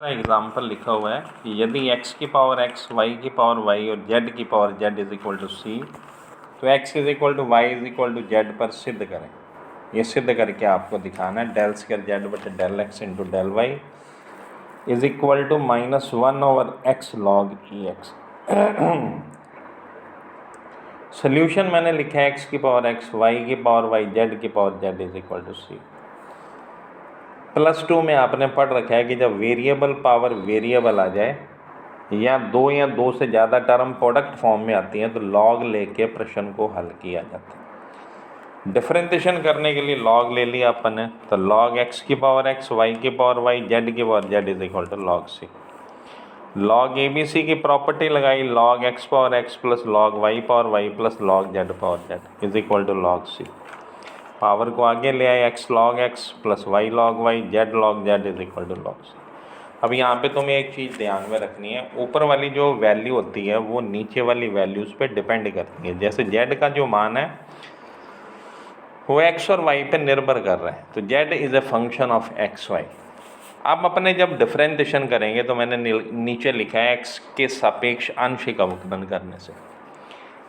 Example लिखा हुआ है कि यदि x की पावर x, y की पावर y और z की power z is equal to C, तो x is equal to y is equal to z पर सिद्ध करें। ये सिद्ध करके आपको दिखाना है डेल स्क्वायर जेड बटे del x into del y is equal to -1/x log e x. Solution मैंने लिखा है x की पावर x, y की पावर y, z की power z is equal to सी। +2 में आपने पढ़ रखा है कि जब वेरिएबल पावर वेरिएबल आ जाए या दो से ज़्यादा टर्म प्रोडक्ट फॉर्म में आती हैं तो लॉग लेके प्रश्न को हल किया जाता है। डिफरेंशिएशन करने के लिए लॉग ले लिया अपन ने, तो लॉग x की पावर x, y की पावर y, z की power z is equal to log c. Log ABC की प्रॉपर्टी लगाई, log x power x plus log y power y plus log z power z is equal to log c. Power को आगे ले आए, x log x plus y log y, z log z is equal to log c। अब यहाँ पे तुम्हें एक चीज़ ध्यान में रखनी है, ऊपर वाली जो वैल्यू होती है वो नीचे वाली वैल्यूज़ पे डिपेंड करती है। जैसे z का जो मान है वो x और y पे निर्भर कर रहा है, तो z is a function of x y। अब अपने जब डिफरेंशिएशन करेंगे तो मैंने नीचे लिखा है x के सापेक्ष आंशिक अवकलन करने से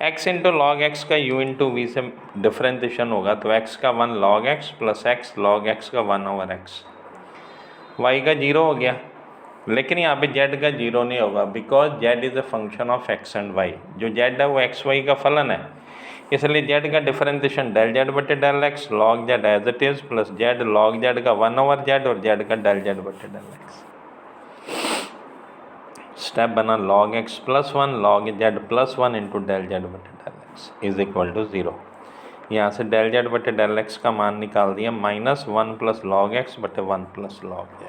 x इंटू लॉग एक्स का u इंटू वी से डिफरेंशिएशन होगा, तो x का 1 log x plus x log x का 1/x, y का 0 हो गया। लेकिन यहाँ पे z का 0 नहीं होगा, because z is a function of x and y। जो z है वो x y का फलन है, इसलिए z का डिफरेंशिएशन डेल z बटे del x log z as it is plus z log z का 1/z और z का डेल z बटे डेल x। स्टेप बना log x plus 1 log z plus 1 into del z बटे del x is equal to 0। यहाँ से del z बटे del x का मान निकाल दिया, -1 प्लस लॉग x बटे 1 plus log z।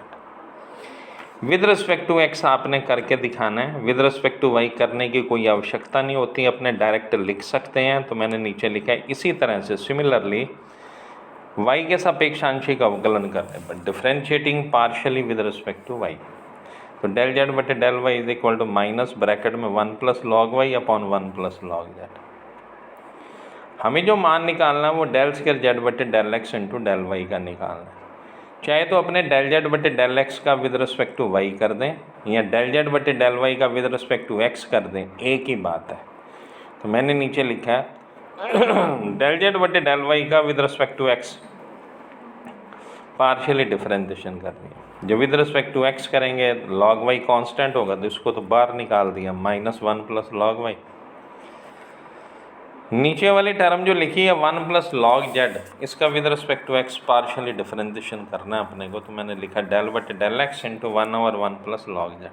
With respect to x आपने करके दिखाना है, विद रिस्पेक्ट टू y करने की कोई आवश्यकता नहीं होती, अपने डायरेक्ट लिख सकते हैं। तो मैंने नीचे लिखा है इसी तरह से सिमिलरली y के सापेक्ष आंशिक अवकलन करने पर differentiating partially with respect to y, तो डेल z बटे del y is equal to minus bracket में 1 plus log y upon 1 plus log z। हमें जो मान निकालना है वो डेल स्क्वायर जेड बटे del x into del y का निकालना है। चाहे तो अपने डेल z बटे डेल एक्स का विद रिस्पेक्ट टू y कर दें या डेल z बटे डेल वाई का विद रिस्पेक्ट टू x कर दें, एक ही बात है। तो मैंने नीचे लिखा है डेल z बटे डेल वाई का with respect to x partially differentiation करनी है। जो विद रिस्पेक्ट टू x करेंगे log y कांस्टेंट होगा, तो इसको तो बाहर निकाल दिया, -1 प्लस लॉग वाई। नीचे वाली टर्म जो लिखी है 1 प्लस लॉग z, इसका with respect to x partially differentiation करना है अपने को, तो मैंने लिखा डेल बटे del x into 1/1 plus log z।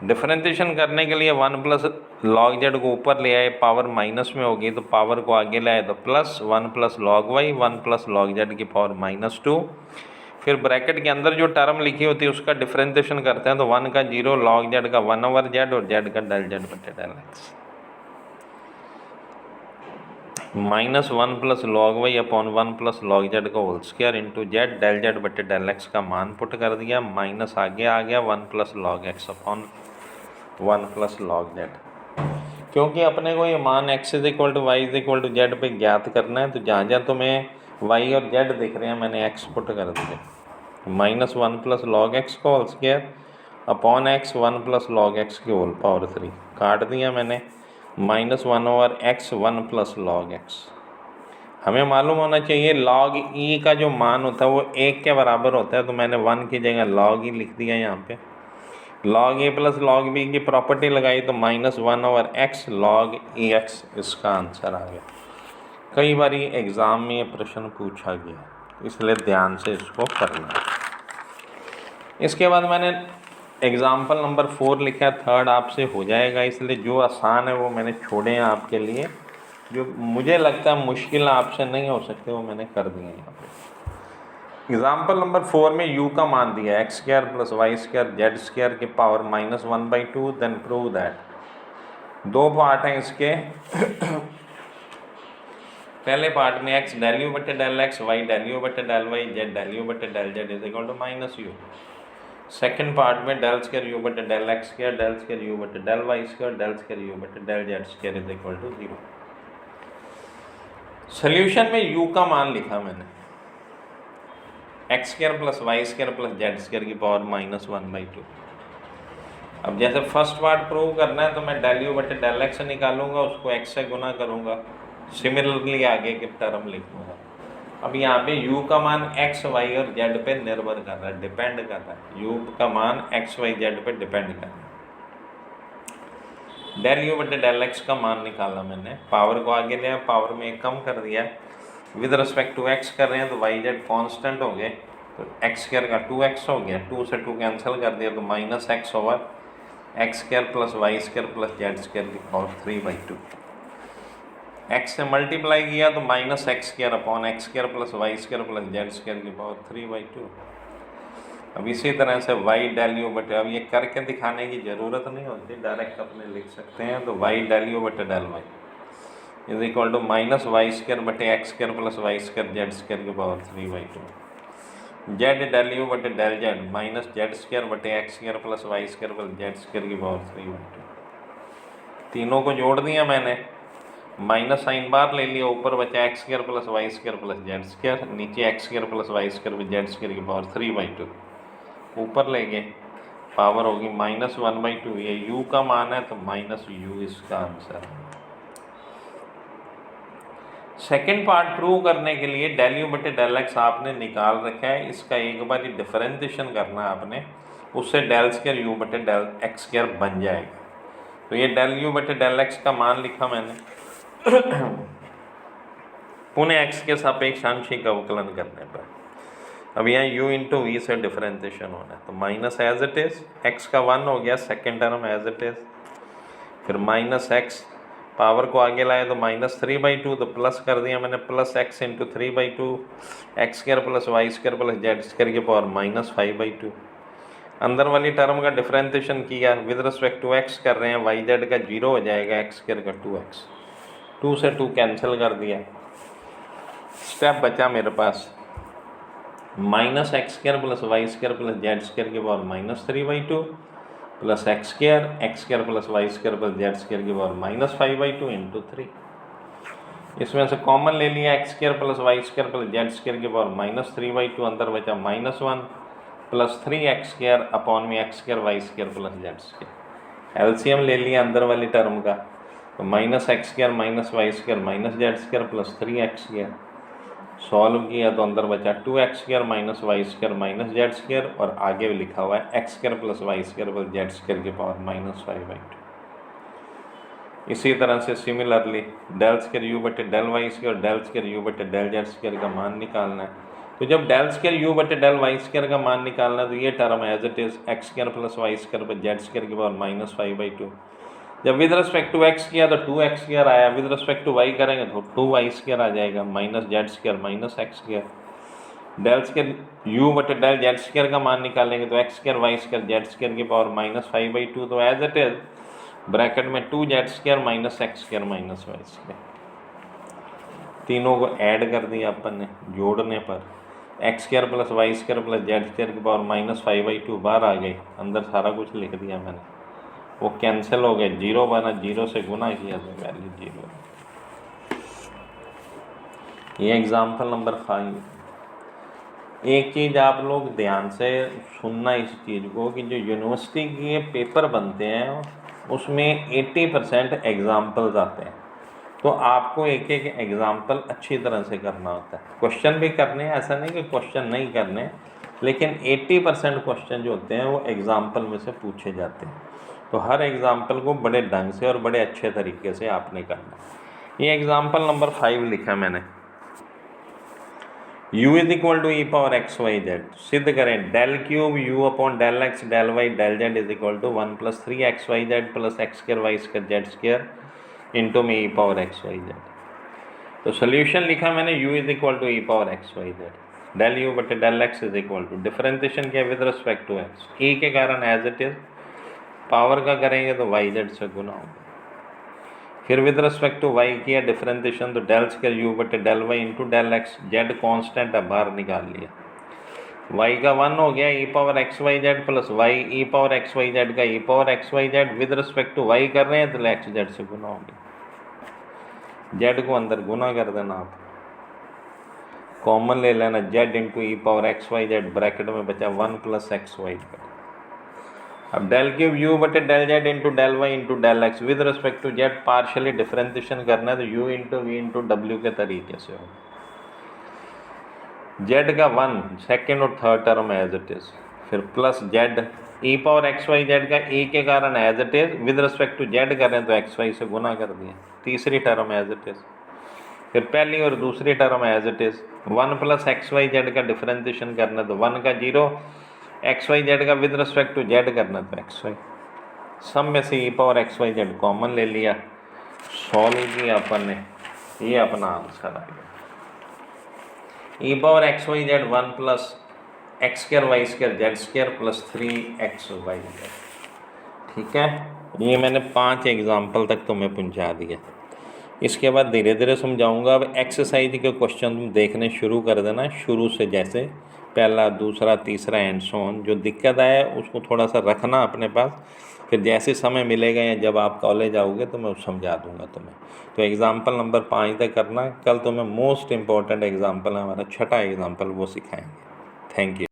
Differentiation करने के लिए 1 प्लस लॉग z को ऊपर ले आए, पावर माइनस में होगी तो पावर को आगे ले आए, तो plus 1 plus log y 1 plus log z की पावर -2। फिर ब्रैकेट के अंदर जो टर्म लिखी होती है उसका डिफरेंशिएशन करते हैं, तो 1 का 0 लॉग z का 1/z और z का डेल z बटे del x, -1 plus log y upon 1 plus log z का whole square into z del z बटे डेल एक्स का मान पुट कर दिया, माइनस आगे आ गया 1 plus log x upon 1 plus log z। क्योंकि अपने को ये मान x is equal to y is equal to z पे ज्ञात करना है, तो जहाँ जहाँ तुम्हें y और z दिख रहे हैं मैंने x पुट कर दिया, -1 प्लस लॉग एक्स का whole square upon x 1 plus log x की होल पावर 3 काट दिया मैंने, -1/x 1 प्लस लॉग एक्स। हमें मालूम होना चाहिए log e का जो मान होता है वो 1 के बराबर होता है, तो मैंने 1 की जगह log e लिख दिया यहाँ पे। log a plus log b की प्रॉपर्टी लगाई तो -1/x log e x इसका आंसर आ गया। कई बार एग्ज़ाम में ये प्रश्न पूछा गया, इसलिए ध्यान से इसको करना है। इसके बाद मैंने एग्ज़ाम्पल नंबर 4 लिखा है, थर्ड आपसे हो जाएगा, इसलिए जो आसान है वो मैंने छोड़े हैं आपके लिए, जो मुझे लगता है मुश्किल आपसे नहीं हो सकते वो मैंने कर दिए हैं यहाँ पे। एग्ज़ाम्पल नंबर 4 में u का मान दिया x square plus y square z square की पावर -1/2, देन प्रूव दैट। दो पार्ट हैं इसके पहले पार्ट में x डेल u बटे del x, y del u बटे del y, z del u बटे del z is equal to -u। Second part में डेल स्क्वायर u बटे del x square, del square u बटे del y square, del square u बटे del z square is equal to 0। Solution में u का मान लिखा मैंने, x square plus y square plus z square की power -1/2। अब जैसे फर्स्ट पार्ट प्रूव करना है तो मैं डेल यू बटे डेल एक्स निकालूंगा, उसको एक्स से गुना करूंगा, सिमिलरली आगे के टर्म लिखूंगा। अब यहाँ पे u का मान x, y और z पे निर्भर कर रहा है, डिपेंड कर रहा है। u का मान x, y, z पे डिपेंड कर रहा है। डेल यू बटे डेल एक्स का मान निकाला मैंने, पावर को आगे लिया, पावर में एक कम कर दिया, विद रिस्पेक्ट टू x कर रहे हैं तो y z कांस्टेंट हो गए, तो x स्क्वायर का 2x हो गया, 2 से 2 कैंसिल कर दिया तो -x over x square plus y square plus z square की पावर 3/2। x से मल्टीप्लाई किया तो -x स्क्वायर upon x square plus y square plus z square की पावर 3/2। अब इसी तरह से y डेल यू बटे, अब ये करके दिखाने की ज़रूरत नहीं होती, डायरेक्ट अपने लिख सकते हैं, तो y डेल यू बटे del y is equal to -y square बटे x square plus y square z square की पावर 3/2। जेड डेल यू बटे del z minus z square बटे x square plus y square plus z square की power 3/2। तीनों को जोड़ दिया मैंने, माइनस साइन बार ले लिया, ऊपर बचा x square plus y square plus z square, नीचे x square plus y square plus z square की पावर 3/2, ऊपर ले गए, पावर होगी -1/2। ये u का मान है तो -u इसका आंसर है। सेकेंड पार्ट प्रूव करने के लिए डेल यू बटे डेल एक्स आपने निकाल रखा है, इसका एक बार डिफरेंशिएशन करना है आपने, उससे डेल स्क्वायर यू बटे डेल एक्स स्क्वायर बन जाएगा। तो ये डेल यू बटे डेल एक्स का मान लिखा मैंने पुनः एक्स के सापेक्ष आंशिक अवकलन करने पर। अब यहाँ u इंटू वी से डिफरेंशिएशन होना है, तो minus as it is, x का 1 हो गया, second term as it is, फिर -x, पावर को आगे लाए तो -3/2, तो प्लस कर दिया मैंने, plus x into 3/2, x square plus y square plus z square की पावर -5/2। अंदर वाली टर्म का डिफरेंशिएशन किया, विद रिस्पेक्ट टू x कर रहे हैं, वाई जेड का 0 हो जाएगा, एक्स स्क्वायर का 2x, 2 से 2 कैंसिल कर दिया, स्टेप बचा मेरे पास -x square plus y square plus z square की power -3/2 plus x square plus y square plus z square की पावर -5/2 इंटू 3। इसमें से कॉमन ले लिया, x square plus y square plus z square की पावर -3/2, अंदर बचा -1 प्लस 3x स्क्वायर अपॉन में x square y square plus z square. LCM ले लिया अंदर वाली टर्म का, तो -x square minus y square minus z square plus 3x square, solve किया तो अंदर बचा 2x square minus y square minus z square, और आगे लिखा हुआ है x square plus y square plus z square की पावर -5/2। इसी तरह से सिमिलरली डेल स्क्वायर यू बटे del y square, del square u बटे डेल जेड स्क्वायर का मान निकालना है। तो जब डेल स्क्वायर यू बटे डेल वाई स्क्वायर का मान निकालना है तो ये term as it is x square plus y square plus z square की पावर -5/2। जब विद रिस्पेक्ट टू एक्स किया तो 2x स्क्वायर आया, विद रिस्पेक्ट टू वाई करेंगे तो 2y स्क्वायर आ जाएगा, minus z square minus x square. Del square u बटे डेल जेड स्क्वायर का मान निकालेंगे तो x square y square z square की पावर -5/2, तो एज इट इज ब्रैकेट में 2z square minus x square minus y square, तीनों को ऐड कर दिया अपन ने, जोड़ने पर x square plus y square plus z square की पावर -5/2 बाहर आ गई, अंदर सारा कुछ लिख दिया मैंने, वो कैंसिल हो गए, 0 बना, 0 से गुना किया तो वैल्यू 0। ये एग्जाम्पल नंबर 5। एक चीज़ आप लोग ध्यान से सुनना इस चीज़ को कि जो यूनिवर्सिटी के पेपर बनते हैं उसमें 80% एग्जाम्पल्स आते हैं, तो आपको एक एक एग्जाम्पल अच्छी तरह से करना होता है। क्वेश्चन भी करने हैं, ऐसा नहीं कि क्वेश्चन नहीं करने, लेकिन 80% क्वेश्चन जो होते हैं वो एग्जाम्पल में से पूछे जाते हैं, तो हर एग्जाम्पल को बड़े ढंग से और बड़े अच्छे तरीके से आपने करना है। ये एग्जाम्पल नंबर 5 लिखा मैंने, u is equal to e power x y z, सिद्ध करें del cube u upon del x del y del z is equal to 1 + 3x y z plus x square y square z square into में e power x y z. तो solution लिखा मैंने u is equal to e power x y z, del u बटे del x is equal to differentiation किया with respect to x, ई के कारण as it is, power का करेंगे तो वाई जेड से गुना होगा, फिर विद रिस्पेक्ट टू वाई किया डिफरेंशिएशन, तो डेल स्क्वायर यू बटे del y into del x, z constant है बाहर निकाल लिया, वाई का 1 हो गया, e power x y z plus y e power x y z का e power x y z, with respect to y कर रहे हैं तो एक्स जेड से गुना हो गया, जेड को अंदर गुना कर देना आप, कॉमन ले लेना z into e power x y z, bracket में बचा 1 प्लस एक्स वाई। अब डेल क्यूब यू बटे del z into del y into del x with respect to z partially differentiation करना है तो यू इंटू वी इंटू डब्ल्यू के तरीके से हो। जेड का 1 सेकेंड और third term as it is, फिर plus z e power x y z का ई के कारण as it is, with respect to z करें तो एक्स वाई से गुना कर दिया, तीसरी टर्म एज इट इज़, फिर पहली और दूसरी term as it is, 1 plus x y z का डिफरेंशिएशन करना तो 1 का 0, एक्स वाई जेड का विद रिस्पेक्ट टू जेड करना तो एक्स वाई, सब में से e power x y z common ले लिया, सॉल्व किया अपन ने, ये अपना आंसर आ गया। E power x y z 1 plus x square y square z square plus 3x y z. ठीक है, ये मैंने 5 एग्जाम्पल तक तुम्हें पहुंचा दिया। इसके बाद धीरे धीरे समझाऊंगा। अब एक्सरसाइज के क्वेश्चन तुम देखने शुरू कर देना शुरू से, जैसे पहला दूसरा तीसरा एंड सो ऑन। जो दिक्कत आए उसको थोड़ा सा रखना अपने पास, फिर जैसे समय मिलेगा या जब आप कॉलेज आओगे तो मैं समझा दूंगा तुम्हें। तो एग्ज़ाम्पल नंबर 5 तक करना। कल तुम्हें मोस्ट इम्पॉर्टेंट एग्ज़ाम्पल है हमारा छठा एग्ज़ाम्पल, वो सिखाएंगे। Thank you.